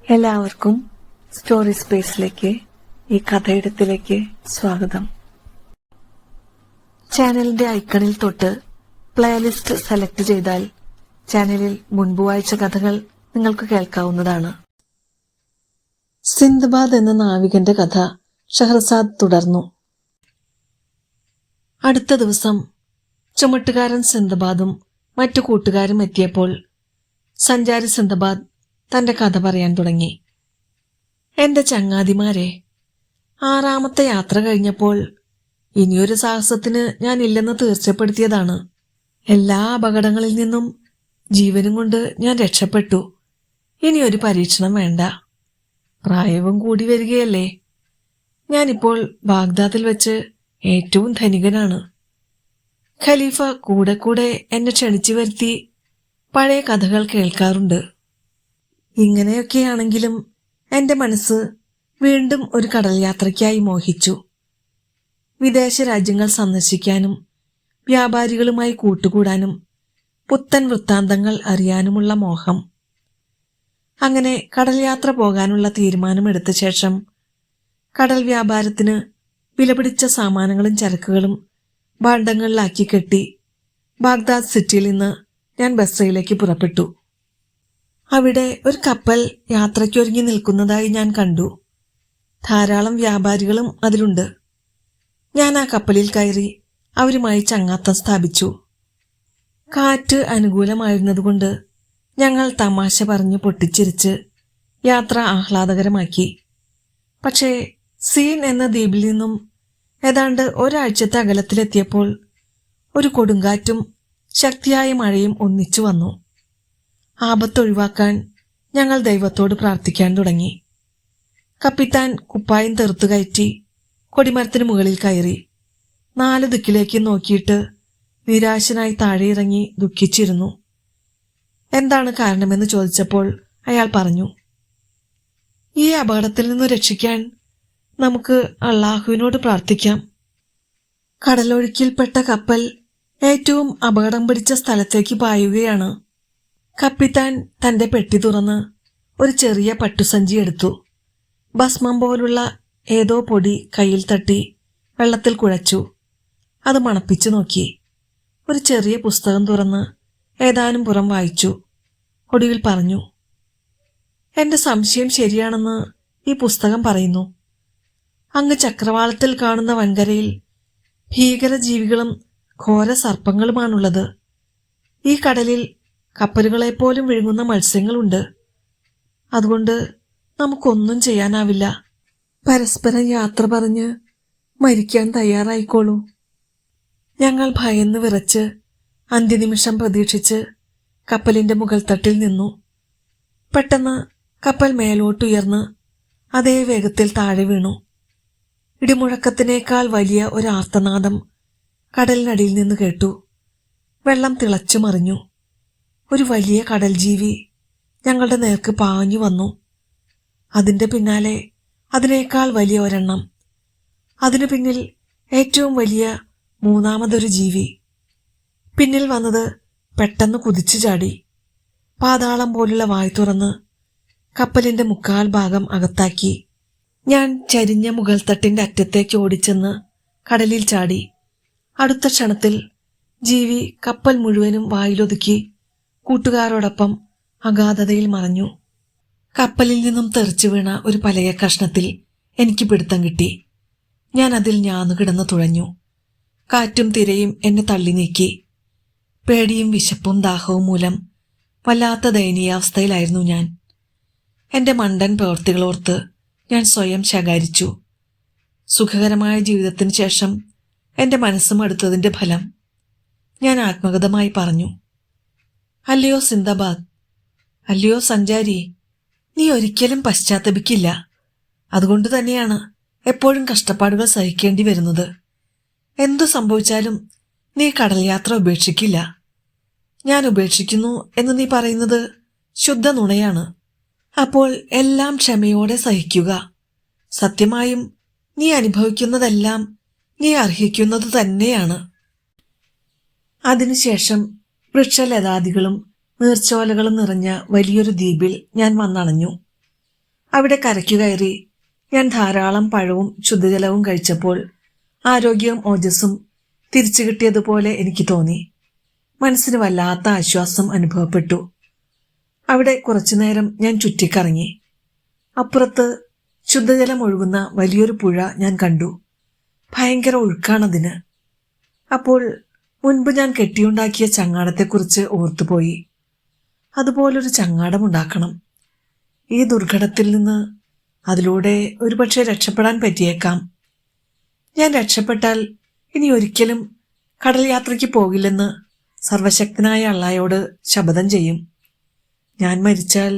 എല്ലാവർക്കും സ്റ്റോറി സ്പേസിലേക്ക്, ഈ കഥയെഴുത്തിലേക്ക് സ്വാഗതം. ചാനലിന്റെ ഐക്കണിൽ തൊട്ട് പ്ലേലിസ്റ്റ് സെലക്ട് ചെയ്താൽ ചാനലിൽ മുൻപ് വായിച്ച കഥകൾ നിങ്ങൾക്ക് കേൾക്കാവുന്നതാണ്. സിന്ദബാദ് എന്ന നാവികന്റെ കഥ ഷഹർസാദ് തുടർന്നു. അടുത്ത ദിവസം ചുമട്ടുകാരൻ സിന്ദബാദും മറ്റു കൂട്ടുകാരും എത്തിയപ്പോൾ സഞ്ചാരി സിന്ദബാദ് തന്റെ കഥ പറയാൻ തുടങ്ങി. എന്റെ ചങ്ങാതിമാരെ, 6ാമത്തെ യാത്ര കഴിഞ്ഞപ്പോൾ ഇനിയൊരു സാഹസത്തിന് ഞാൻ ഇല്ലെന്ന് തീർച്ചപ്പെടുത്തിയതാണ്. എല്ലാ അപകടങ്ങളിൽ നിന്നും ജീവനും കൊണ്ട് ഞാൻ രക്ഷപ്പെട്ടു. ഇനിയൊരു പരീക്ഷണം വേണ്ട. പ്രായവും കൂടി വരികയല്ലേ. ഞാനിപ്പോൾ ബാഗ്ദാദിൽ വെച്ച് ഏറ്റവും ധനികനാണ്. ഖലീഫ കൂടെ കൂടെ എന്നെ ക്ഷണിച്ചു വരുത്തി പഴയ കഥകൾ കേൾക്കാറുണ്ട്. ഇങ്ങനെയൊക്കെയാണെങ്കിലും എന്റെ മനസ്സ് വീണ്ടും ഒരു കടൽ യാത്രയ്ക്കായി മോഹിച്ചു. വിദേശ രാജ്യങ്ങൾ സന്ദർശിക്കാനും വ്യാപാരികളുമായി കൂട്ടുകൂടാനും പുത്തൻ വൃത്താന്തങ്ങൾ അറിയാനുമുള്ള മോഹം. അങ്ങനെ കടൽ യാത്ര പോകാനുള്ള തീരുമാനമെടുത്ത ശേഷം കടൽ വ്യാപാരത്തിന് വിലപിടിച്ച സാമാനങ്ങളും ചരക്കുകളും ഭാണ്ഡങ്ങളിലാക്കി കെട്ടി ബാഗ്ദാദ് സിറ്റിയിൽ നിന്ന് ഞാൻ ബസ്രയിലേക്ക് പുറപ്പെട്ടു. അവിടെ ഒരു കപ്പൽ യാത്രയ്ക്കൊരുങ്ങി നിൽക്കുന്നതായി ഞാൻ കണ്ടു. ധാരാളം വ്യാപാരികളും അതിലുണ്ട്. ഞാൻ ആ കപ്പലിൽ കയറി അവരുമായി ചങ്ങാത്തം സ്ഥാപിച്ചു. കാറ്റ് അനുകൂലമായിരുന്നതുകൊണ്ട് ഞങ്ങൾ തമാശ പറഞ്ഞു പൊട്ടിച്ചിരിച്ച് യാത്ര ആഹ്ലാദകരമാക്കി. പക്ഷേ സീൻ എന്ന ദ്വീപിൽ നിന്നും ഏതാണ്ട് ഒരാഴ്ചത്തെ അകലത്തിലെത്തിയപ്പോൾ ഒരു കൊടുങ്കാറ്റും ശക്തിയായ മഴയും ഒന്നിച്ചു വന്നു. ആപത്തൊഴിവാക്കാൻ ഞങ്ങൾ ദൈവത്തോട് പ്രാർത്ഥിക്കാൻ തുടങ്ങി. കപ്പിത്താൻ കുപ്പായം തെറുത്തു കയറ്റി കൊടിമരത്തിന് മുകളിൽ കയറി 4 ദിക്കിലേക്ക് നോക്കിയിട്ട് നിരാശനായി താഴെ ഇറങ്ങി ദുഃഖിച്ചിരുന്നു. എന്താണ് കാരണമെന്ന് ചോദിച്ചപ്പോൾ അയാൾ പറഞ്ഞു, ഈ അപകടത്തിൽ നിന്ന് രക്ഷിക്കാൻ നമുക്ക് അള്ളാഹുവിനോട് പ്രാർത്ഥിക്കാം. കടലൊഴുക്കിൽപ്പെട്ട കപ്പൽ ഏറ്റവും അപകടം പിടിച്ച സ്ഥലത്തേക്ക് പായുകയാണ്. കപ്പിത്താൻ തന്റെ പെട്ടി തുറന്ന് ഒരു ചെറിയ പട്ടുസഞ്ചി എടുത്തു. ഭസ്മം പോലുള്ള ഏതോ പൊടി കയ്യിൽ തട്ടി വെള്ളത്തിൽ കുഴച്ചു. അത് മണപ്പിച്ചു നോക്കി. ഒരു ചെറിയ പുസ്തകം തുറന്ന് ഏതാനും പുറം വായിച്ചു. ഒടുവിൽ പറഞ്ഞു, എന്റെ സംശയം ശരിയാണെന്ന് ഈ പുസ്തകം പറയുന്നു. അങ്ങ് ചക്രവാളത്തിൽ കാണുന്ന വൻകരയിൽ ഭീകരജീവികളും ഘോര സർപ്പങ്ങളുമാണുള്ളത്. ഈ കടലിൽ കപ്പലുകളെപ്പോലും വിഴുങ്ങുന്ന മത്സ്യങ്ങളുണ്ട്. അതുകൊണ്ട് നമുക്കൊന്നും ചെയ്യാനാവില്ല. പരസ്പരം യാത്ര പറഞ്ഞ് മരിക്കാൻ തയ്യാറായിക്കോളൂ. ഞങ്ങൾ ഭയന്ന് വിറച്ച് അന്ത്യനിമിഷം പ്രതീക്ഷിച്ച് കപ്പലിന്റെ മുകൾ തട്ടിൽ നിന്നു. പെട്ടെന്ന് കപ്പൽ മേലോട്ടുയർന്ന് അതേ വേഗത്തിൽ താഴെ വീണു. ഇടിമുഴക്കത്തിനേക്കാൾ വലിയ ഒരു ആർത്തനാദം കടലിനടിയിൽ നിന്ന് കേട്ടു. വെള്ളം തിളച്ചു മറിഞ്ഞു. ഒരു വലിയ കടൽ ജീവി ഞങ്ങളുടെ നേർക്ക് പാഞ്ഞു വന്നു. അതിന്റെ പിന്നാലെ അതിനേക്കാൾ വലിയ ഒരെണ്ണം. അതിനു പിന്നിൽ ഏറ്റവും വലിയ 3ാമതൊരു ജീവി. പിന്നിൽ വന്നത് പെട്ടെന്ന് കുതിച്ചു ചാടി പാതാളം പോലുള്ള വായ് തുറന്ന് കപ്പലിന്റെ 3/4 ഭാഗം അകത്താക്കി. ഞാൻ ചരിഞ്ഞ മുകൾ തട്ടിന്റെ അറ്റത്തേക്ക് ഓടിച്ചെന്ന് കടലിൽ ചാടി. അടുത്ത ക്ഷണത്തിൽ ജീവി കപ്പൽ മുഴുവനും വായിലൊതുക്കി കൂട്ടുകാരോടൊപ്പം അഗാധതയിൽ മറഞ്ഞു. കപ്പലിൽ നിന്നും തെറിച്ചു വീണ ഒരു പലക കഷ്ണത്തിൽ എനിക്ക് പിടുത്തം കിട്ടി. ഞാൻ അതിൽ ഞാന്നുകിടന്ന് തുഴഞ്ഞു. കാറ്റും തിരയും എന്നെ തള്ളി നീക്കി. പേടിയും വിശപ്പും ദാഹവും മൂലം വല്ലാത്ത ദയനീയാവസ്ഥയിലായിരുന്നു ഞാൻ. എന്റെ മണ്ടൻ പ്രവൃത്തികളോർത്ത് ഞാൻ സ്വയം ശകാരിച്ചു. സുഖകരമായ ജീവിതത്തിന് ശേഷം എന്റെ മനസ്സും അടുത്തതിന്റെ ഫലം. ഞാൻ ആത്മഗതമായി പറഞ്ഞു, അല്ലയോ സിന്ദബാദ്, അല്ലയോ സഞ്ചാരി, നീ ഒരിക്കലും പശ്ചാത്തപിക്കില്ല. അതുകൊണ്ട് തന്നെയാണ് എപ്പോഴും കഷ്ടപ്പാടുകൾ സഹിക്കേണ്ടി വരുന്നത്. എന്തു സംഭവിച്ചാലും നീ കടൽ യാത്ര ഉപേക്ഷിക്കില്ല. ഞാൻ ഉപേക്ഷിക്കുന്നു എന്ന് നീ പറയുന്നത് ശുദ്ധ നുണയാണ്. അപ്പോൾ എല്ലാം ക്ഷമയോടെ സഹിക്കുക. സത്യമായും നീ അനുഭവിക്കുന്നതെല്ലാം നീ അർഹിക്കുന്നത് തന്നെയാണ്. അതിനുശേഷം വൃക്ഷലതാദികളും നീർച്ചോലകളും നിറഞ്ഞ വലിയൊരു ദ്വീപിൽ ഞാൻ വന്നണഞ്ഞു. അവിടെ കരയ്ക്കു കയറി ഞാൻ ധാരാളം പഴവും ശുദ്ധജലവും കഴിച്ചപ്പോൾ ആരോഗ്യവും ഓജസ്സും തിരിച്ചു കിട്ടിയതുപോലെ എനിക്ക് തോന്നി. മനസ്സിന് വല്ലാത്ത ആശ്വാസം അനുഭവപ്പെട്ടു. അവിടെ കുറച്ചുനേരം ഞാൻ ചുറ്റിക്കറങ്ങി. അപ്പുറത്ത് ശുദ്ധജലം ഒഴുകുന്ന വലിയൊരു പുഴ ഞാൻ കണ്ടു. ഭയങ്കര ഒഴുക്കാണതിന്. അപ്പോൾ മുൻപ് ഞാൻ കെട്ടിയുണ്ടാക്കിയ ചങ്ങാടത്തെക്കുറിച്ച് ഓർത്തുപോയി. അതുപോലൊരു ചങ്ങാടമുണ്ടാക്കണം. ഈ ദുർഘടത്തിൽ നിന്ന് അതിലൂടെ ഒരുപക്ഷെ രക്ഷപ്പെടാൻ പറ്റിയേക്കാം. ഞാൻ രക്ഷപ്പെട്ടാൽ ഇനി ഒരിക്കലും കടൽ യാത്രയ്ക്ക് പോകില്ലെന്ന് സർവശക്തനായ അള്ളായോട് ശപഥം ചെയ്യും. ഞാൻ മരിച്ചാൽ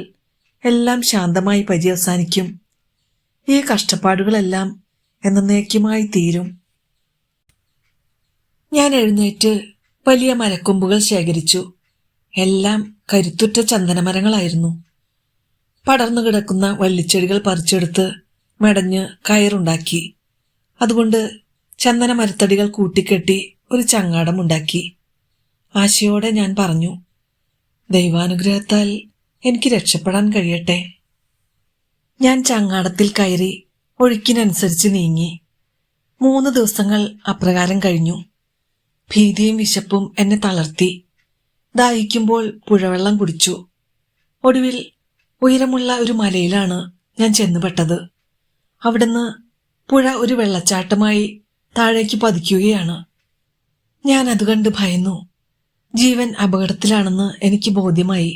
എല്ലാം ശാന്തമായി പര്യവസാനിക്കും. ഈ കഷ്ടപ്പാടുകളെല്ലാം എന്നേക്കുമായി തീരും. ഞാൻ എഴുന്നേറ്റ് വലിയ മരക്കൊമ്പുകൾ ശേഖരിച്ചു. എല്ലാം കരുത്തുറ്റ ചന്ദനമരങ്ങളായിരുന്നു. പടർന്നു കിടക്കുന്ന വള്ളിച്ചെടികൾ പറിച്ചെടുത്ത് മെടഞ്ഞ് കയറുണ്ടാക്കി. അതുകൊണ്ട് ചന്ദന മരത്തടികൾ കൂട്ടിക്കെട്ടി ഒരു ചങ്ങാടമുണ്ടാക്കി. ആശയോടെ ഞാൻ പറഞ്ഞു, ദൈവാനുഗ്രഹത്താൽ എനിക്ക് രക്ഷപ്പെടാൻ കഴിയട്ടെ. ഞാൻ ചങ്ങാടത്തിൽ കയറി ഒഴുക്കിനനുസരിച്ച് നീങ്ങി. 3 ദിവസങ്ങൾ അപ്രകാരം കഴിഞ്ഞു. ഭീതിയും വിശപ്പും എന്നെ തളർത്തി. ദാഹിക്കുമ്പോൾ പുഴവെള്ളം കുടിച്ചു. ഒടുവിൽ ഉയരമുള്ള ഒരു മലയിലാണ് ഞാൻ ചെന്നുപെട്ടത്. അവിടുന്ന് പുഴ ഒരു വെള്ളച്ചാട്ടമായി താഴേക്ക് പതിക്കുകയാണ്. ഞാൻ അത് കണ്ട് ഭയന്നു. ജീവൻ അപകടത്തിലാണെന്ന് എനിക്ക് ബോധ്യമായി.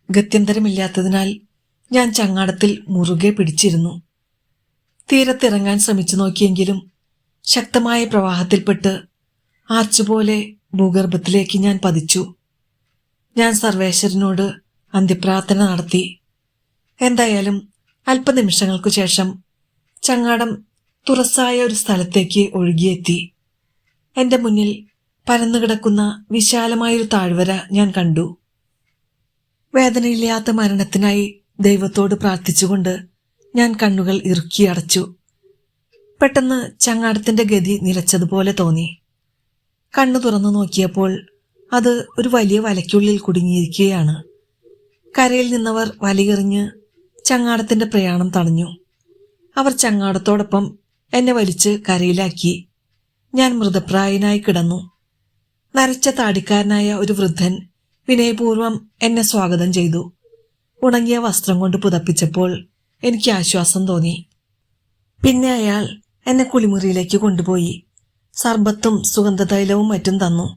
ഗത്യന്തരമില്ലാത്തതിനാൽ ഞാൻ ചങ്ങാടത്തിൽ മുറുകെ പിടിച്ചിരുന്നു. തീരത്തിറങ്ങാൻ ശ്രമിച്ചു നോക്കിയെങ്കിലും ശക്തമായ പ്രവാഹത്തിൽപ്പെട്ട് ആർച്ചുപോലെ ഭൂഗർഭത്തിലേക്ക് ഞാൻ പതിച്ചു. ഞാൻ സർവേശ്വരനോട് അന്ത്യപ്രാർത്ഥന നടത്തി. എന്തായാലും അല്പനിമിഷങ്ങൾക്കു ശേഷം ചങ്ങാടം തുറസായ ഒരു സ്ഥലത്തേക്ക് ഒഴുകിയെത്തി. എന്റെ മുന്നിൽ പരന്നുകിടക്കുന്ന വിശാലമായൊരു താഴ്വര ഞാൻ കണ്ടു. വേദനയില്ലാത്ത മരണത്തിനായി ദൈവത്തോട് പ്രാർത്ഥിച്ചുകൊണ്ട് ഞാൻ കണ്ണുകൾ ഇറുക്കിയടച്ചു. പെട്ടെന്ന് ചങ്ങാടത്തിന്റെ ഗതി നിലച്ചതുപോലെ തോന്നി. കണ്ണു തുറന്നു നോക്കിയപ്പോൾ അത് ഒരു വലിയ വലയ്ക്കുള്ളിൽ കുടുങ്ങിയിരിക്കുകയാണ്. കരയിൽ നിന്നവർ വലയെറിഞ്ഞ് ചങ്ങാടത്തിന്റെ പ്രയാണം തടഞ്ഞു. അവർ ചങ്ങാടത്തോടൊപ്പം എന്നെ വലിച്ച് കരയിലാക്കി. ഞാൻ മൃതപ്രായനായി കിടന്നു. നരച്ച താടിക്കാരനായ ഒരു വൃദ്ധൻ വിനയപൂർവ്വം എന്നെ സ്വാഗതം ചെയ്തു. ഉണങ്ങിയ വസ്ത്രം കൊണ്ട് പുതപ്പിച്ചപ്പോൾ എനിക്ക് ആശ്വാസം തോന്നി. പിന്നെ അയാൾ എന്നെ കുളിമുറിയിലേക്ക് കൊണ്ടുപോയി. സർബത്തും സുഗന്ധതൈലവും മറ്റും തന്നു.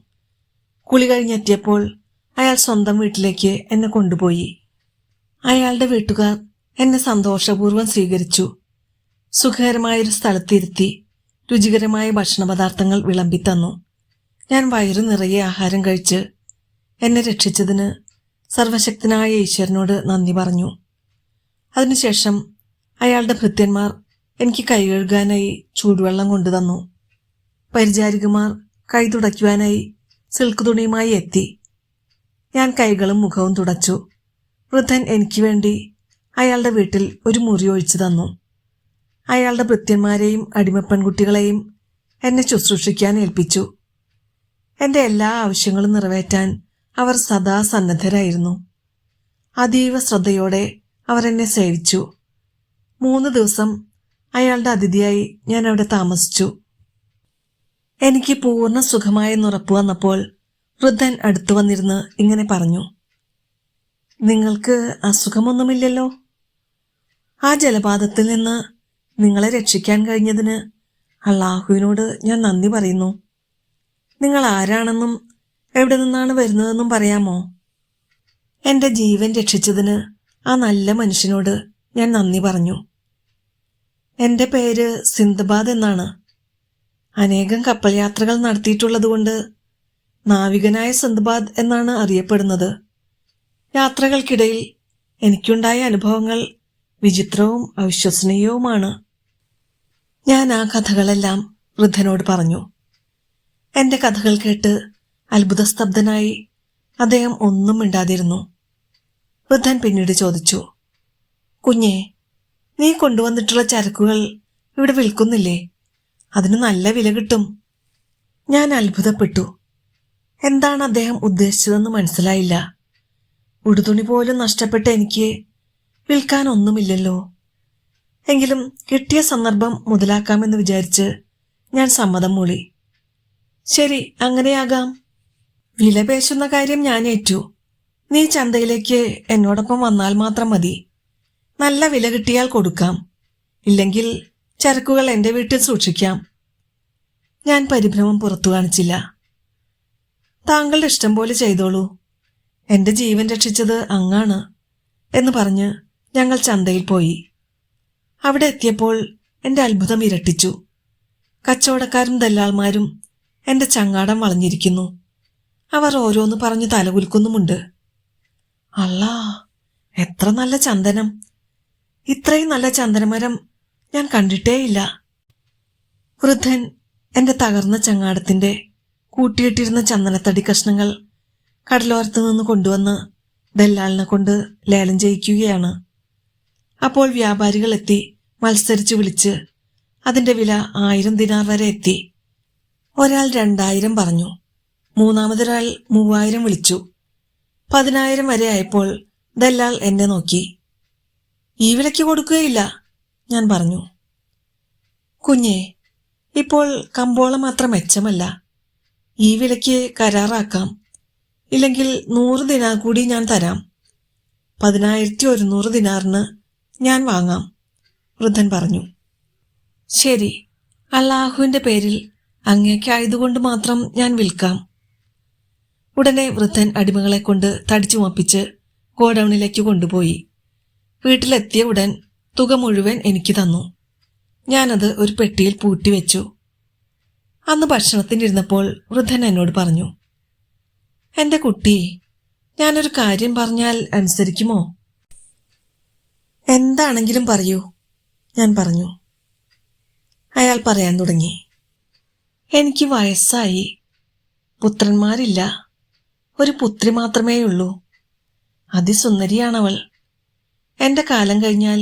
കുളി കഴിഞ്ഞെത്തിയപ്പോൾ അയാൾ സ്വന്തം വീട്ടിലേക്ക് എന്നെ കൊണ്ടുപോയി. അയാളുടെ വീട്ടുകാർ എന്നെ സന്തോഷപൂർവ്വം സ്വീകരിച്ചു. സുഖകരമായൊരു സ്ഥലത്തിരുത്തി രുചികരമായ ഭക്ഷണപദാർത്ഥങ്ങൾ വിളമ്പിത്തന്നു. ഞാൻ വയറു നിറയെ ആഹാരം കഴിച്ച് എന്നെ രക്ഷിച്ചതിന് സർവശക്തനായ ഈശ്വരനോട് നന്ദി പറഞ്ഞു. അതിനുശേഷം അയാളുടെ ഭൃത്യന്മാർ എനിക്ക് കൈ കഴുകാനായി ചൂടുവെള്ളം കൊണ്ടുതന്നു. പരിചാരികമാർ കൈ തുടയ്ക്കുവാനായി സിൽക്ക് തുണിയുമായി എത്തി. ഞാൻ കൈകളും മുഖവും തുടച്ചു. വൃദ്ധൻ എനിക്ക് വേണ്ടി അയാളുടെ വീട്ടിൽ ഒരു മുറി ഒഴിച്ചു തന്നു. അയാളുടെ ഭൃത്യന്മാരെയും അടിമപ്പെൺകുട്ടികളെയും എന്നെ ശുശ്രൂഷിക്കാൻ ഏൽപ്പിച്ചു. എന്റെ എല്ലാ ആവശ്യങ്ങളും നിറവേറ്റാൻ അവർ സദാ സന്നദ്ധരായിരുന്നു. അതീവ ശ്രദ്ധയോടെ അവർ എന്നെ സേവിച്ചു. 3 ദിവസം അയാളുടെ അതിഥിയായി ഞാൻ അവിടെ താമസിച്ചു. എനിക്ക് പൂർണ്ണ സുഖമായെന്ന് ഉറപ്പു വന്നപ്പോൾ വൃദ്ധൻ അടുത്തു വന്നിരുന്ന് ഇങ്ങനെ പറഞ്ഞു, നിങ്ങൾക്ക് അസുഖമൊന്നുമില്ലല്ലോ? ആ ജലപാതത്തിൽ നിന്ന് നിങ്ങളെ രക്ഷിക്കാൻ കഴിഞ്ഞതിന് അള്ളാഹുവിനോട് ഞാൻ നന്ദി പറയുന്നു. നിങ്ങൾ ആരാണെന്നും എവിടെ നിന്നാണ് വരുന്നതെന്നും പറയാമോ? എന്റെ ജീവൻ രക്ഷിച്ചതിന് ആ നല്ല മനുഷ്യനോട് ഞാൻ നന്ദി പറഞ്ഞു. എന്റെ പേര് സിന്ദബാദ് എന്നാണ്. അനേകം കപ്പൽ യാത്രകൾ നടത്തിയിട്ടുള്ളതുകൊണ്ട് നാവികനായ സിന്ദബാദ് എന്നാണ് അറിയപ്പെടുന്നത്. യാത്രകൾക്കിടയിൽ എനിക്കുണ്ടായ അനുഭവങ്ങൾ വിചിത്രവും അവിശ്വസനീയവുമാണ്. ഞാൻ ആ കഥകളെല്ലാം വൃദ്ധനോട് പറഞ്ഞു. എന്റെ കഥകൾ കേട്ട് അത്ഭുതസ്തബ്ധനായി അദ്ദേഹം ഒന്നും മിണ്ടാതിരുന്നു. വൃദ്ധൻ പിന്നീട് ചോദിച്ചു, കുഞ്ഞേ, നീ കൊണ്ടുവന്നിട്ടുള്ള ചരക്കുകൾ ഇവിടെ വിൽക്കുന്നില്ലേ? അതിന് നല്ല വില കിട്ടും. ഞാൻ അത്ഭുതപ്പെട്ടു. എന്താണ് അദ്ദേഹം ഉദ്ദേശിച്ചതെന്ന് മനസ്സിലായില്ല. ഉടുതുണി പോലും നഷ്ടപ്പെട്ട എനിക്ക് വിൽക്കാൻ ഒന്നുമില്ലല്ലോ. എങ്കിലും കിട്ടിയ സന്ദർഭം മുതലാക്കാമെന്ന് വിചാരിച്ച് ഞാൻ സമ്മതം മൂളി. ശരി, അങ്ങനെയാകാം. വില പേശുന്ന കാര്യം ഞാൻ ഏറ്റു. നീ ചന്തയിലേക്ക് എന്നോടൊപ്പം വന്നാൽ മാത്രം മതി. നല്ല വില കിട്ടിയാൽ കൊടുക്കാം, ഇല്ലെങ്കിൽ ചരക്കുകൾ എന്റെ വീട്ടിൽ സൂക്ഷിക്കാം. ഞാൻ പരിഭ്രമം പുറത്തു കാണിച്ചില്ല. താങ്കളുടെ ഇഷ്ടം പോലെ ചെയ്തോളൂ, എന്റെ ജീവൻ രക്ഷിച്ചത് അങ്ങാണ് എന്ന് പറഞ്ഞ് ഞങ്ങൾ ചന്തയിൽ പോയി. അവിടെ എത്തിയപ്പോൾ എന്റെ അത്ഭുതം ഇരട്ടിച്ചു. കച്ചവടക്കാരും ദല്ലാൾമാരും എന്റെ ചങ്ങാടം വളഞ്ഞിരിക്കുന്നു. അവർ ഓരോന്ന് പറഞ്ഞു തലകുലുക്കുന്നുമുണ്ട്. അല്ലാ, എത്ര നല്ല ചന്ദനം! ഇത്രയും നല്ല ചന്ദനമരം ഞാൻ കണ്ടിട്ടേയില്ല. വൃദ്ധൻ എന്റെ തകർന്ന ചങ്ങാടത്തിന്റെ കൂട്ടിയിട്ടിരുന്ന ചന്ദനത്തടി കഷ്ണങ്ങൾ കടലോരത്ത് നിന്ന് കൊണ്ടുവന്ന് ദല്ലാളിനെ കൊണ്ട് ലേലം ചെയ്യിക്കുകയാണ്. അപ്പോൾ വ്യാപാരികൾ എത്തി മത്സരിച്ച് വിളിച്ച് അതിന്റെ വില 1000 ദിനാർ വരെ എത്തി. ഒരാൾ 2000 പറഞ്ഞു, മൂന്നാമതൊരാൾ 3000 വിളിച്ചു. 10000 വരെ ആയപ്പോൾ ദല്ലാൾ എന്നെ നോക്കി. ഈ വിലയ്ക്ക് കൊടുക്കുകയില്ല, ഞാൻ പറഞ്ഞു. കുഞ്ഞേ, ഇപ്പോൾ കമ്പോളം അത്ര മെച്ചമല്ല. ഈ വിലയ്ക്ക് കരാറാക്കാം, ഇല്ലെങ്കിൽ 100 ദിനാർ കൂടി ഞാൻ തരാം. 10100 ദിനാറിന് ഞാൻ വാങ്ങാം, വൃദ്ധൻ പറഞ്ഞു. ശരി, അല്ലാഹുവിന്റെ പേരിൽ അങ്ങേക്കായതുകൊണ്ട് മാത്രം ഞാൻ വിൽക്കാം. ഉടനെ വൃദ്ധൻ അടിമകളെ കൊണ്ട് തടിച്ചുമപ്പിച്ച് ഗോഡൌണിലേക്ക് കൊണ്ടുപോയി. വീട്ടിലെത്തിയ ഉടൻ തുക മുഴുവൻ എനിക്ക് തന്നു. ഞാനത് ഒരു പെട്ടിയിൽ പൂട്ടിവെച്ചു. അന്ന് ഭക്ഷണത്തിനിരുന്നപ്പോൾ വൃദ്ധൻ എന്നോട് പറഞ്ഞു, എന്റെ കുട്ടി, ഞാനൊരു കാര്യം പറഞ്ഞാൽ അനുസരിക്കുമോ? എന്താണെങ്കിലും പറയൂ, ഞാൻ പറഞ്ഞു. അയാൾ പറയാൻ തുടങ്ങി. എനിക്ക് വയസ്സായി, പുത്രന്മാരില്ല, ഒരു പുത്രി മാത്രമേയുള്ളൂ. അതിസുന്ദരിയാണവൾ. എന്റെ കാലം കഴിഞ്ഞാൽ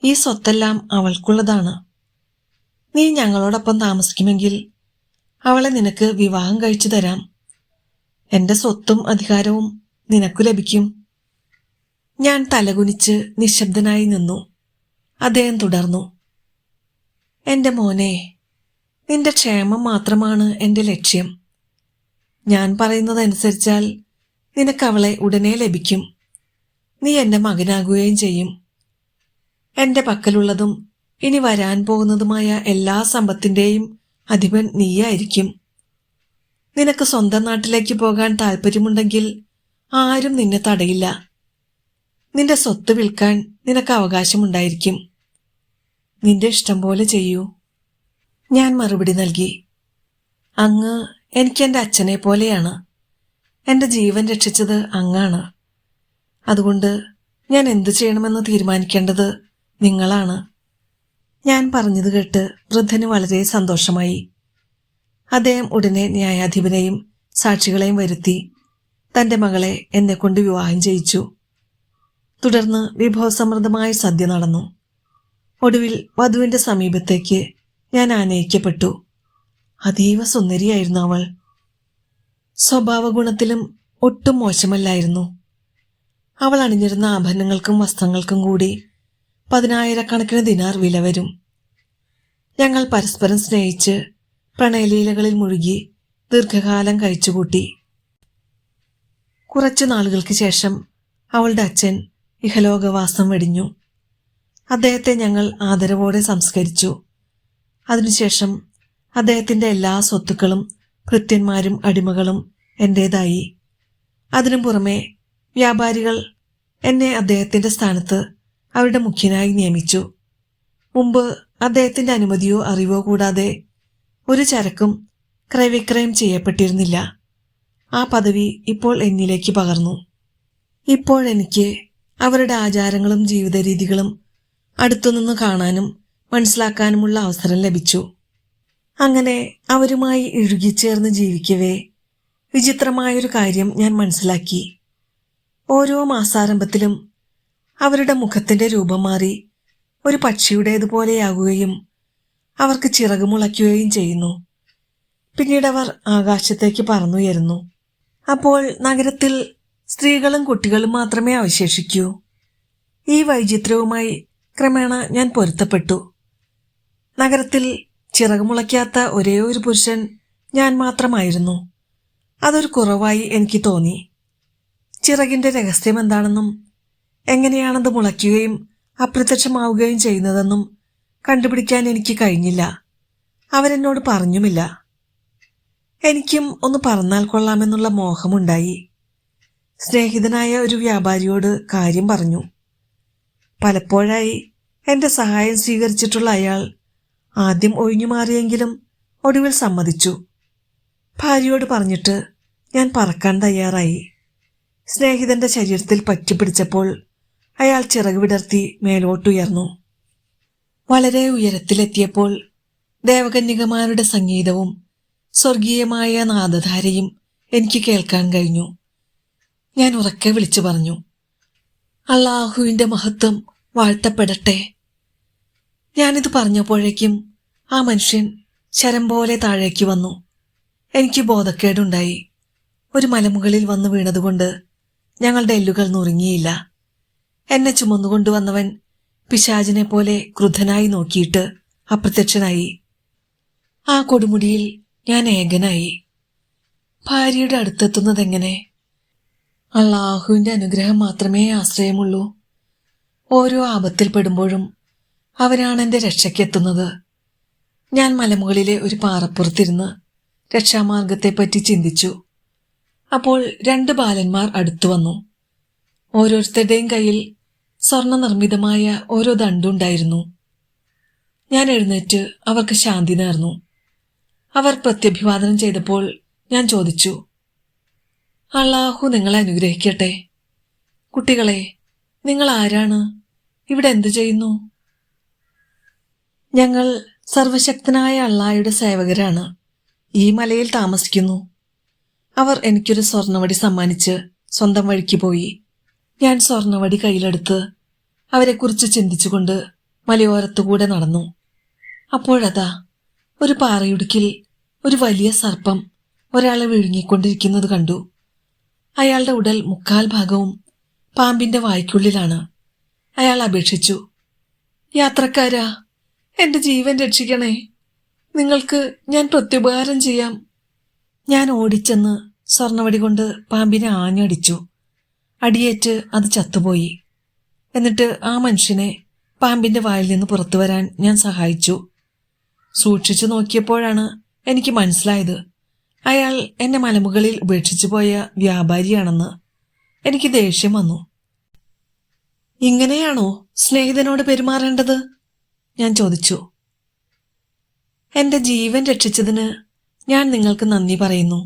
ഈ സ്വത്തെല്ലാം അവൾക്കുള്ളതാണ്. നീ ഞങ്ങളോടൊപ്പം താമസിക്കുമെങ്കിൽ അവളെ നിനക്ക് വിവാഹം കഴിച്ചു തരാം. എന്റെ സ്വത്തും അധികാരവും നിനക്കു ലഭിക്കും. ഞാൻ തലകുനിച്ച് നിശബ്ദനായി നിന്നു. അദ്ദേഹം തുടർന്നു, എന്റെ മോനെ, നിന്റെ ക്ഷേമം മാത്രമാണ് എന്റെ ലക്ഷ്യം. ഞാൻ പറയുന്നതനുസരിച്ചാൽ നിനക്കവളെ ഉടനെ ലഭിക്കും. നീ എന്റെ മകനാകുകയും ചെയ്യും. എന്റെ പക്കലുള്ളതും ഇനി വരാൻ പോകുന്നതുമായ എല്ലാ സമ്പത്തിന്റെയും അധിപൻ നീയായിരിക്കും. നിനക്ക് സ്വന്തം നാട്ടിലേക്ക് പോകാൻ താല്പര്യമുണ്ടെങ്കിൽ ആരും നിന്നെ തടയില്ല. നിന്റെ സ്വത്ത് വിൽക്കാൻ നിനക്ക് അവകാശമുണ്ടായിരിക്കും. നിന്റെ ഇഷ്ടം പോലെ ചെയ്യൂ. ഞാൻ മറുപടി നൽകി. അങ്ങ് എനിക്കെന്റെ അച്ഛനെ പോലെയാണ്. എന്റെ ജീവൻ രക്ഷിച്ചത് അങ്ങാണ്. അതുകൊണ്ട് ഞാൻ എന്തു ചെയ്യണമെന്ന് തീരുമാനിക്കേണ്ടത് നിങ്ങളാണ്. ഞാൻ പറഞ്ഞത് കേട്ട് വൃദ്ധന് വളരെ സന്തോഷമായി. അദ്ദേഹം ഉടനെ ന്യായാധിപനെയും സാക്ഷികളെയും വരുത്തി തന്റെ മകളെ എന്നെക്കൊണ്ട് വിവാഹം ചെയ്യിച്ചു. തുടർന്ന് വിഭവസമൃദ്ധമായ സദ്യ നടന്നു. ഒടുവിൽ വധുവിന്റെ സമീപത്തേക്ക് ഞാൻ ആനയിക്കപ്പെട്ടു. അതീവ സുന്ദരിയായിരുന്നു അവൾ. സ്വഭാവഗുണത്തിലും ഒട്ടും മോശമല്ലായിരുന്നു. അവൾ അണിഞ്ഞിരുന്ന ആഭരണങ്ങൾക്കും വസ്ത്രങ്ങൾക്കും കൂടി 10,000 ദിനാർ വില വരും. ഞങ്ങൾ പരസ്പരം സ്നേഹിച്ച് പ്രണയലീലകളിൽ മുഴുകി ദീർഘകാലം കഴിച്ചുകൂട്ടി. കുറച്ചു നാളുകൾക്ക് ശേഷം അവളുടെ അച്ഛൻ ഇഹലോകവാസം വെടിഞ്ഞു. അദ്ദേഹത്തെ ഞങ്ങൾ ആദരവോടെ സംസ്കരിച്ചു. അതിനുശേഷം അദ്ദേഹത്തിന്റെ എല്ലാ സ്വത്തുക്കളും ഭൃത്യന്മാരും അടിമകളും എന്റേതായി. അതിനു പുറമെ വ്യാപാരികൾ എന്നെ അദ്ദേഹത്തിന്റെ സ്ഥാനത്ത് അവരുടെ മുഖ്യനായി നിയമിച്ചു. മുമ്പ് അദ്ദേഹത്തിന്റെ അനുമതിയോ അറിവോ കൂടാതെ ഒരു ചരക്കും ക്രയവിക്രയം ചെയ്യപ്പെട്ടിരുന്നില്ല. ആ പദവി ഇപ്പോൾ എന്നിലേക്ക് പകർന്നു. ഇപ്പോഴെനിക്ക് അവരുടെ ആചാരങ്ങളും ജീവിത രീതികളും അടുത്തുനിന്ന് കാണാനും മനസ്സിലാക്കാനുമുള്ള അവസരം ലഭിച്ചു. അങ്ങനെ അവരുമായി ഇഴുകിച്ചേർന്ന് ജീവിക്കവേ വിചിത്രമായൊരു കാര്യം ഞാൻ മനസ്സിലാക്കി. ഓരോ മാസാരംഭത്തിലും അവരുടെ മുഖത്തിന്റെ രൂപം മാറി ഒരു പക്ഷിയുടേതുപോലെയാകുകയും അവർക്ക് ചിറക് മുളയ്ക്കുകയും ചെയ്യുന്നു. പിന്നീട് അവർ ആകാശത്തേക്ക് പറന്നുയരുന്നു. അപ്പോൾ നഗരത്തിൽ സ്ത്രീകളും കുട്ടികളും മാത്രമേ അവശേഷിക്കൂ. ഈ വൈചിത്ര്യവുമായി ക്രമേണ ഞാൻ പൊരുത്തപ്പെട്ടു. നഗരത്തിൽ ചിറകുമുളയ്ക്കാത്ത ഒരേ ഒരു പുരുഷൻ ഞാൻ മാത്രമായിരുന്നു. അതൊരു കുറവായി എനിക്ക് തോന്നി. ചിറകിന്റെ രഹസ്യം എന്താണെന്നും എങ്ങനെയാണത് മുളയ്ക്കുകയും അപ്രത്യക്ഷമാവുകയും ചെയ്യുന്നതെന്നും കണ്ടുപിടിക്കാൻ എനിക്ക് കഴിഞ്ഞില്ല. അവരെന്നോട് പറഞ്ഞുമില്ല. എനിക്കും ഒന്ന് പറന്നാൽ കൊള്ളാമെന്നുള്ള മോഹമുണ്ടായി. സ്നേഹിതനായ ഒരു വ്യാപാരിയോട് കാര്യം പറഞ്ഞു. പലപ്പോഴായി എന്റെ സഹായം സ്വീകരിച്ചിട്ടുള്ള അയാൾ ആദ്യം ഒഴിഞ്ഞു മാറിയെങ്കിലും ഒടുവിൽ സമ്മതിച്ചു. ഭാര്യയോട് പറഞ്ഞിട്ട് ഞാൻ പറക്കാൻ തയ്യാറായി. സ്നേഹിതന്റെ ശരീരത്തിൽ പറ്റിപ്പിടിച്ചപ്പോൾ അയാൾ ചിറക് വിടർത്തി മേലോട്ടുയർന്നു. വളരെ ഉയരത്തിലെത്തിയപ്പോൾ ദേവകന്യകമാരുടെ സംഗീതവും സ്വർഗീയമായ നാദധാരയും എനിക്ക് കേൾക്കാൻ കഴിഞ്ഞു. ഞാൻ ഉറക്കെ വിളിച്ചു പറഞ്ഞു, അല്ലാഹുവിന്റെ മഹത്വം വാഴ്ത്തപ്പെടട്ടെ. ഞാനിത് പറഞ്ഞപ്പോഴേക്കും ആ മനുഷ്യൻ ശരം പോലെ താഴേക്ക് വന്നു. എനിക്ക് ബോധക്കേടുണ്ടായി. ഒരു മലമുകളിൽ വന്നു വീണതുകൊണ്ട് ഞങ്ങളുടെ എല്ലുകൾ നുറുങ്ങിയില്ല. എന്നെ ചുമന്നുകൊണ്ടുവന്നവൻ പിശാചിനെ പോലെ ക്രുദ്ധനായി നോക്കിയിട്ട് അപ്രത്യക്ഷനായി. ആ കൊടുമുടിയിൽ ഞാൻ ഏകനായി. ഭാര്യയുടെ അടുത്തെത്തുന്നതെങ്ങനെ? അല്ലാഹുവിന്റെ അനുഗ്രഹം മാത്രമേ ആശ്രയമുള്ളൂ. ഓരോ ആപത്തിൽപ്പെടുമ്പോഴും അവനാണ് എന്റെ രക്ഷയ്ക്കെത്തുന്നത്. ഞാൻ മലമുകളിലെ ഒരു പാറപ്പുറത്തിരുന്ന് രക്ഷാമാർഗത്തെപ്പറ്റി ചിന്തിച്ചു. അപ്പോൾ 2 ബാലന്മാർ അടുത്തു വന്നു. ഓരോരുത്തരുടെയും കയ്യിൽ സ്വർണ്ണ നിർമ്മിതമായ ഓരോ ദണ്ടുണ്ടായിരുന്നു. ഞാൻ എഴുന്നേറ്റ് അവർക്ക് ശാന്തി നേർന്നു. അവർ പ്രത്യഭിവാദനം ചെയ്തപ്പോൾ ഞാൻ ചോദിച്ചു, അല്ലാഹു നിങ്ങളെ അനുഗ്രഹിക്കട്ടെ. കുട്ടികളെ, നിങ്ങൾ ആരാണ്? ഇവിടെ എന്തു ചെയ്യുന്നു? ഞങ്ങൾ സർവശക്തനായ അള്ളാഹയുടെ സേവകരാണ്. ഈ മലയിൽ താമസിക്കുന്നു. അവർ എനിക്കൊരു സ്വർണവടി സമ്മാനിച്ച് സ്വന്തം വഴിക്ക് പോയി. ഞാൻ സ്വർണവടി കയ്യിലെടുത്ത് അവരെക്കുറിച്ച് ചിന്തിച്ചുകൊണ്ട് മലയോരത്തുകൂടെ നടന്നു. അപ്പോഴതാ ഒരു പാറയിടുക്കിൽ ഒരു വലിയ സർപ്പം ഒരാളെ വിഴുങ്ങിക്കൊണ്ടിരിക്കുന്നത് കണ്ടു. അയാളുടെ ഉടൽ 3/4 ഭാഗവും പാമ്പിന്റെ വായ്ക്കുള്ളിലാണ്. അയാൾ അപേക്ഷിച്ചു, യാത്രക്കാരാ, എന്റെ ജീവൻ രക്ഷിക്കണേ. നിങ്ങൾക്ക് ഞാൻ പ്രത്യുപകാരം ചെയ്യാം. ഞാൻ ഓടിച്ചെന്ന് സ്വർണവടി കൊണ്ട് പാമ്പിനെ ആഞ്ഞടിച്ചു. അടിയേറ്റ് അത് ചത്തുപോയി. എന്നിട്ട് ആ മനുഷ്യനെ പാമ്പിന്റെ വായിൽ നിന്ന് പുറത്തു വരാൻ ഞാൻ സഹായിച്ചു. സൂക്ഷിച്ചു നോക്കിയപ്പോഴാണ് എനിക്ക് മനസ്സിലായത് അയാൾ എന്നെ മലമുകളിൽ ഉപേക്ഷിച്ചു പോയ വ്യാപാരിയാണെന്ന്. എനിക്ക് ദേഷ്യം വന്നു. ഇങ്ങനെയാണോ സ്നേഹിതനോട് പെരുമാറേണ്ടത്? ഞാൻ ചോദിച്ചു. എന്റെ ജീവൻ രക്ഷിച്ചതിന് ഞാൻ നിങ്ങൾക്ക് നന്ദി പറയുന്നു.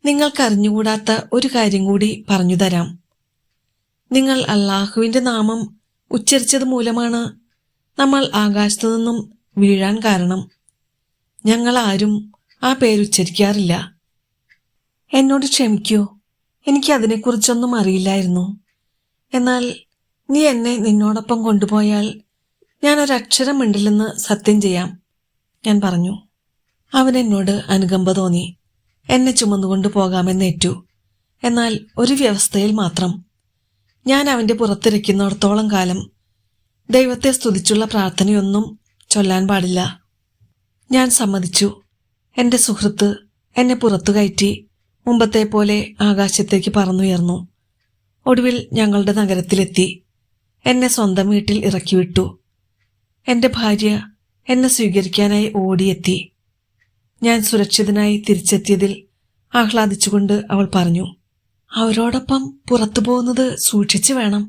നിങ്ങൾക്കറിഞ്ഞുകൂടാത്ത ഒരു കാര്യം കൂടി പറഞ്ഞു തരാം. നിങ്ങൾ അല്ലാഹുവിന്റെ നാമം ഉച്ചരിച്ചത് മൂലമാണ് നമ്മൾ ആകാശത്തു നിന്നും വീഴാൻ കാരണം. ഞങ്ങൾ ആരും ആ പേരുച്ചരിക്കാറില്ല. എന്നോട് ക്ഷമിക്കൂ, എനിക്കതിനെക്കുറിച്ചൊന്നും അറിയില്ലായിരുന്നു. എന്നാൽ നീ എന്നെ നിന്നോടൊപ്പം കൊണ്ടുപോയാൽ ഞാൻ ഒരക്ഷരം മിണ്ടില്ലെന്ന് സത്യം ചെയ്യാം, ഞാൻ പറഞ്ഞു. അവൻ എന്നോട് അനുകമ്പ തോന്നി. എന്നെ ചുമന്നുകൊണ്ടു പോകാമെന്നേറ്റു. എന്നാൽ ഒരു വ്യവസ്ഥയിൽ മാത്രം. ഞാൻ അവന്റെ പുറത്തിരിക്കുന്നിടത്തോളം കാലം ദൈവത്തെ സ്തുതിച്ചുള്ള പ്രാർത്ഥനയൊന്നും ചൊല്ലാൻ പാടില്ല. ഞാൻ സമ്മതിച്ചു. എന്റെ സുഹൃത്ത് എന്നെ പുറത്തു കയറ്റി മുമ്പത്തെ പോലെ ആകാശത്തേക്ക് പറന്നുയർന്നു. ഒടുവിൽ ഞങ്ങളുടെ നഗരത്തിലെത്തി. എന്നെ സ്വന്തം വീട്ടിൽ ഇറക്കിവിട്ടു. എന്റെ ഭാര്യ എന്നെ സ്വീകരിക്കാനായി ഓടിയെത്തി. ഞാൻ സുരക്ഷിതനായി തിരിച്ചെത്തിയതിൽ ആഹ്ലാദിച്ചുകൊണ്ട് അവൾ പറഞ്ഞു, അവരോടൊപ്പം പുറത്തു പോകുന്നത് സൂക്ഷിച്ചു വേണം.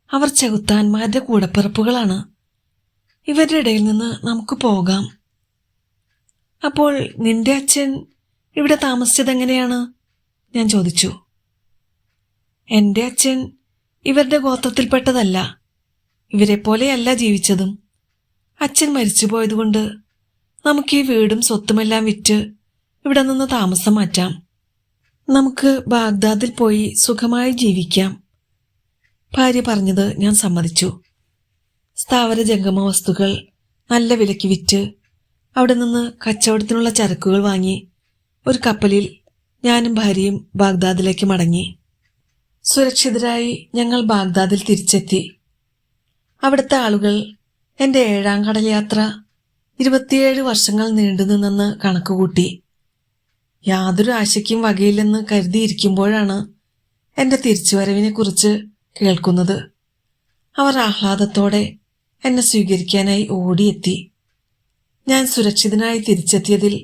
അവർ ചെകുത്താന്മാരുടെ കൂടപ്പിറപ്പുകളാണ്. ഇവരുടെ ഇടയിൽ നിന്ന് നമുക്ക് പോകാം. അപ്പോൾ നിന്റെ അച്ഛൻ ഇവിടെ താമസിച്ചതെങ്ങനെയാണ്? ഞാൻ ചോദിച്ചു. എന്റെ അച്ഛൻ ഇവരുടെ ഗോത്രത്തിൽപ്പെട്ടതല്ല. ഇവരെപ്പോലെയല്ല ജീവിച്ചതും. അച്ഛൻ മരിച്ചുപോയതുകൊണ്ട് നമുക്ക് ഈ വീടും സ്വത്തുമെല്ലാം വിറ്റ് ഇവിടെ നിന്ന് താമസം മാറ്റാം. നമുക്ക് ബാഗ്ദാദിൽ പോയി സുഖമായി ജീവിക്കാം. ഭാര്യ പറഞ്ഞത് ഞാൻ സമ്മതിച്ചു. സ്ഥാവര ജംഗമ വസ്തുക്കൾ നല്ല വിലയ്ക്ക് വിറ്റ് അവിടെ നിന്ന് കച്ചവടത്തിനുള്ള ചരക്കുകൾ വാങ്ങി ഒരു കപ്പലിൽ ഞാനും ഭാര്യയും ബാഗ്ദാദിലേക്ക് മടങ്ങി. സുരക്ഷിതരായി ഞങ്ങൾ ബാഗ്ദാദിൽ തിരിച്ചെത്തി. അവിടുത്തെ ആളുകൾ എന്റെ 7ാം കടൽ യാത്ര 27 വർഷങ്ങൾ നീണ്ടുനിന്നെന്ന് കണക്കുകൂട്ടി. യാതൊരു ആശയ്ക്കും വകയില്ലെന്ന് കരുതിയിരിക്കുമ്പോഴാണ് എന്റെ തിരിച്ചുവരവിനെക്കുറിച്ച് കേൾക്കുന്നത്. അവർ ആഹ്ലാദത്തോടെ എന്നെ സ്വീകരിക്കാനായി ഓടിയെത്തി. ഞാൻ സുരക്ഷിതനായി തിരിച്ചെത്തിയതിൽ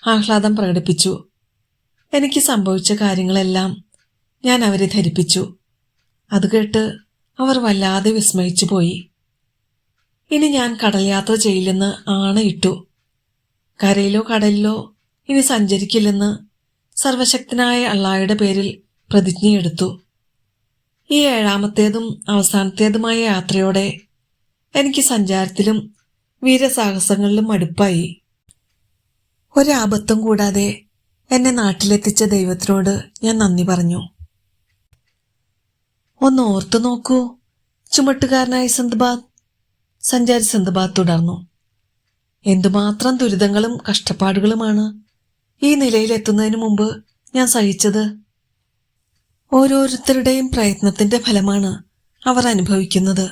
ആഹ്ലാദം പ്രകടിപ്പിച്ചു. എനിക്ക് സംഭവിച്ച കാര്യങ്ങളെല്ലാം ഞാൻ അവരെ ധരിപ്പിച്ചു. അത് കേട്ട് അവർ വല്ലാതെ വിസ്മയിച്ചു പോയി. ഇനി ഞാൻ കടൽ യാത്ര ചെയ്യില്ലെന്ന് ആണയിട്ടു. കരയിലോ കടലിലോ ഇനി സഞ്ചരിക്കില്ലെന്ന് സർവശക്തനായ അള്ളാഹയുടെ പേരിൽ പ്രതിജ്ഞയെടുത്തു. ഈ 7ാമത്തേതും അവസാനത്തേതുമായ യാത്രയോടെ എനിക്ക് സഞ്ചാരത്തിലും വീരസാഹസങ്ങളിലും മടുപ്പായി. ഒരാപത്തും കൂടാതെ എന്നെ നാട്ടിലെത്തിച്ച ദൈവത്തിനോട് ഞാൻ നന്ദി പറഞ്ഞു. ഒന്ന് ഓർത്തു നോക്കൂ, ചുമട്ടുകാരനായ സിന്ദബാദ്, സഞ്ചാരി സിന്ദബാദ് തുടർന്നു. എന്തുമാത്രം ദുരിതങ്ങളും കഷ്ടപ്പാടുകളുമാണ് ഈ നിലയിലെത്തുന്നതിന് മുമ്പ് ഞാൻ സഹിച്ചത്. ഓരോരുത്തരുടെയും പ്രയത്നത്തിന്റെ ഫലമാണ് അവർ അനുഭവിക്കുന്നത്.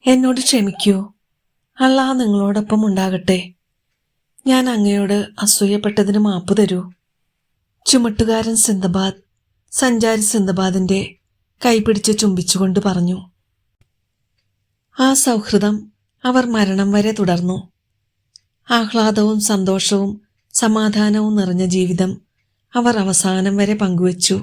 എന്നോട് ക്ഷമിക്കൂ. അള്ളാഹ് നിങ്ങളോടൊപ്പം ഉണ്ടാകട്ടെ. ഞാൻ അങ്ങയോട് അസൂയപ്പെട്ടതിന് മാപ്പ് തരൂ. ചുമട്ടുകാരൻ സിന്ദബാദ് സഞ്ചാരി സിന്ദബാദിന്റെ കൈപിടിച്ച് ചുംബിച്ചുകൊണ്ട് പറഞ്ഞു. ആ സൗഹൃദം അവർ മരണം വരെ തുടർന്നു. ആഹ്ലാദവും സന്തോഷവും സമാധാനവും നിറഞ്ഞ ജീവിതം അവർ അവസാനം വരെ പങ്കുവച്ചു.